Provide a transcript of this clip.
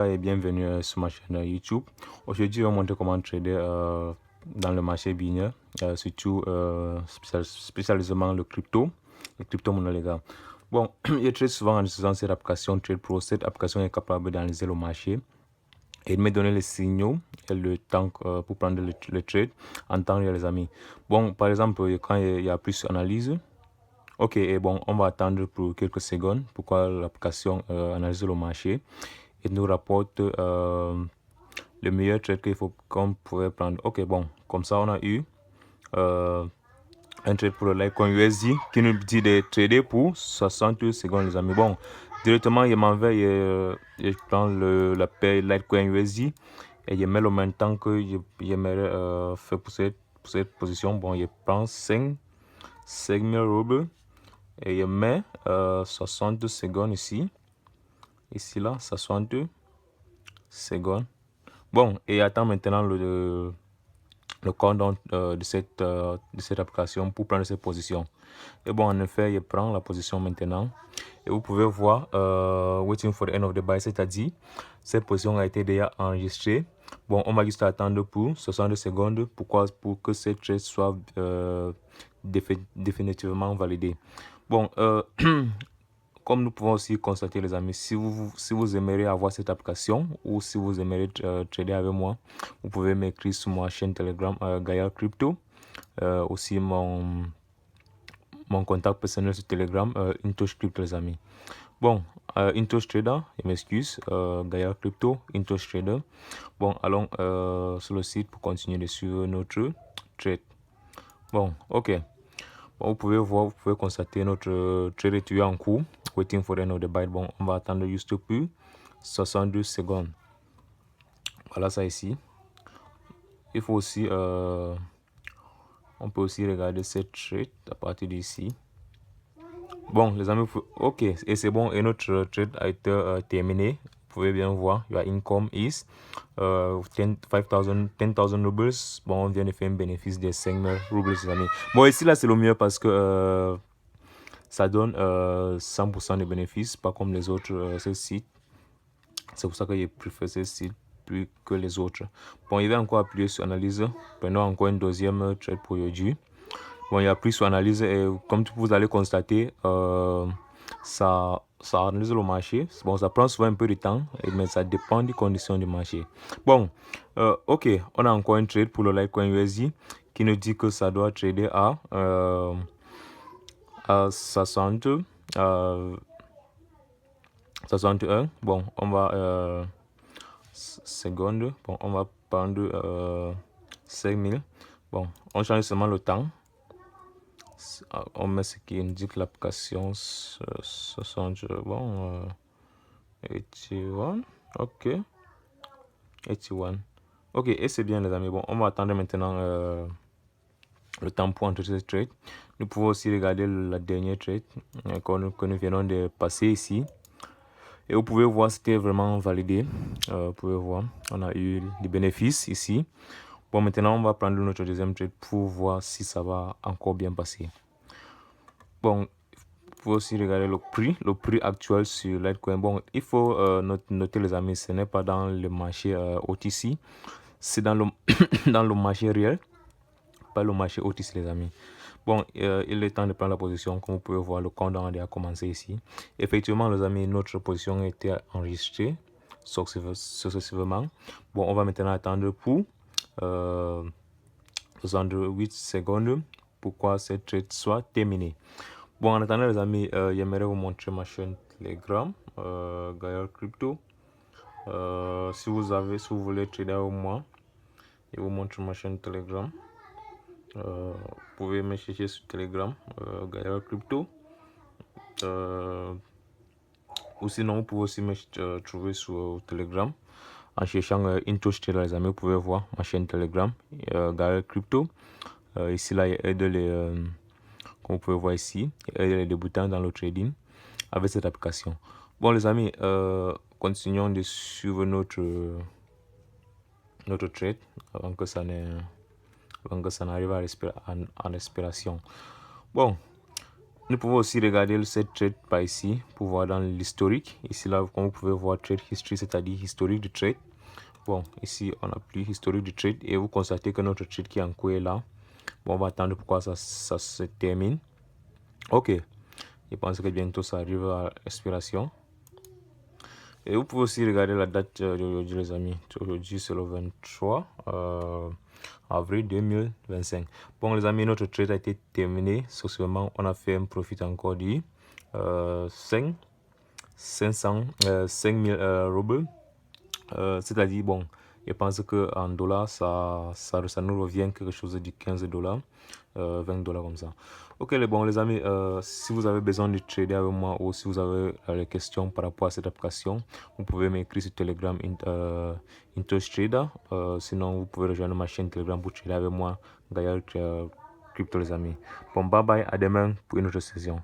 Et bienvenue sur ma chaîne YouTube. Aujourd'hui, je vais montrer comment trader dans le marché binaire, surtout spécialement les crypto-monnaies, les gars. Bon, je trade souvent en utilisant cette application Trade Pro. Cette application est capable d'analyser le marché et de me donner les signaux et le temps pour prendre le trade en temps réel, les amis. Bon, par exemple, quand il y a plus d'analyse, ok, et bon, on va attendre pour quelques secondes pourquoi l'application analyse le marché et nous rapporte le meilleur trade qu'on pourrait prendre. Ok, bon, comme ça on a eu un trade pour le Litecoin USD qui nous dit de trader pour 60 secondes, les amis. Bon, directement je m'en vais et je prends la paire Litecoin USD et je mets le même temps que j'aimerais faire pour cette position. Bon, je prends 5 000 roubles et je mets 60 secondes ici là, 60 secondes. Bon, et attends maintenant le countdown de cette application pour prendre cette position. Et bon, en effet, je prends la position maintenant. Et vous pouvez voir waiting for the end of the buy, c'est-à-dire cette position a été déjà enregistrée. Bon, on va juste attendre pour 60 secondes. Pourquoi? Pour que cette trade soit définitivement validée. Bon, comme nous pouvons aussi constater, les amis, si vous aimeriez avoir cette application ou si vous aimeriez trader avec moi, vous pouvez m'écrire sur ma chaîne Telegram Gaia Crypto. Aussi mon contact personnel sur Telegram, Intosh Crypto, les amis. Bon, Intosh Trader, je m'excuse, Gaia Crypto, Intosh Trader. Bon, allons sur le site pour continuer de suivre notre trade. Bon, ok. Bon, vous pouvez voir, vous pouvez constater notre trade est en cours. Waiting for the end of the buy. Bon, on va attendre juste plus 62 secondes. Voilà ça ici. Il faut aussi, on peut aussi regarder cette trade à partir d'ici. Bon, les amis, ok, et c'est bon, et notre trade a été terminé. Vous pouvez bien voir, your income is 10,000 rubles. Bon, on vient de faire un bénéfice de 5,000 rubles, les amis. Bon, ici, là, c'est le mieux parce que ça donne 100% de bénéfices, pas comme les autres ce site. C'est pour ça que je préfère ce site plus que les autres. Bon, il va encore appuyer sur analyse. Prenons encore une deuxième trade pour aujourd'hui. Bon, il y a plus sur analyse et comme vous allez constater, ça analyse le marché. Bon, ça prend souvent un peu de temps, mais ça dépend des conditions du marché. Bon, ok, on a encore un trade pour le Litecoin USD qui nous dit que ça doit trader à 60, 61. Bon, on va seconde. Bon, on va prendre 5000. Bon, on change seulement le temps. On met ce qui indique l'application 60. Bon, 81. Ok. 81. Ok, et c'est bien, les amis. Bon, on va attendre maintenant le temps pour entrer ce trade. Nous pouvons aussi regarder la dernière trade que nous venons de passer ici. Et vous pouvez voir, c'était vraiment validé. Vous pouvez voir, on a eu des bénéfices ici. Bon, maintenant, on va prendre notre deuxième trade pour voir si ça va encore bien passer. Bon, il faut aussi regarder le prix actuel sur Litecoin. Bon, il faut noter, les amis, ce n'est pas dans le marché OTC, c'est dans le, dans le marché réel, pas le marché OTC, les amis. Bon, il est temps de prendre la position. Comme vous pouvez voir, le countdown a commencé ici. Effectivement, les amis, notre position a été enregistrée successivement. Bon, on va maintenant attendre pour 68 secondes pour que cette trade soit terminée. Bon, en attendant, les amis, j'aimerais vous montrer ma chaîne Telegram, Gaia Crypto. Si vous voulez trader avec moi, je vous montre ma chaîne Telegram. Vous pouvez me chercher sur Telegram, Gaia Crypto. Ou sinon, vous pouvez aussi me trouver sur Telegram en cherchant Intosh Trader, les amis. Vous pouvez voir ma chaîne Telegram, Gaia Crypto. Ici, là, il y a comme vous pouvez voir ici, il y a les débutants dans le trading avec cette application. Bon, les amis, continuons de suivre notre trade avant que ça n'arrive en respiration. Bon, Nous pouvons aussi regarder cette trade par ici pour voir dans l'historique. Ici, là, comme vous pouvez voir, trade history, c'est-à-dire historique du trade. Bon, ici, on appuie historique du trade et vous constatez que notre trade qui est en cours est là. Bon, on va attendre pourquoi ça se termine. Ok, je pense que bientôt ça arrive à expiration. Et vous pouvez aussi regarder la date d'aujourd'hui, les amis. Aujourd'hui, c'est le 23 avril 2025. Bon, les amis, notre trade a été terminé. Socialement, on a fait un profit encore de 5 000 roubles. C'est-à-dire, bon, je pense qu'en dollars, ça nous revient quelque chose de 15 $, 20 $ comme ça. Ok, les amis, si vous avez besoin de trader avec moi ou si vous avez des questions par rapport à cette application, vous pouvez m'écrire sur Telegram IntoshTrader. Sinon, vous pouvez rejoindre ma chaîne Telegram pour trader avec moi, Gaël Crypto, les amis. Bon, bye bye, à demain pour une autre session.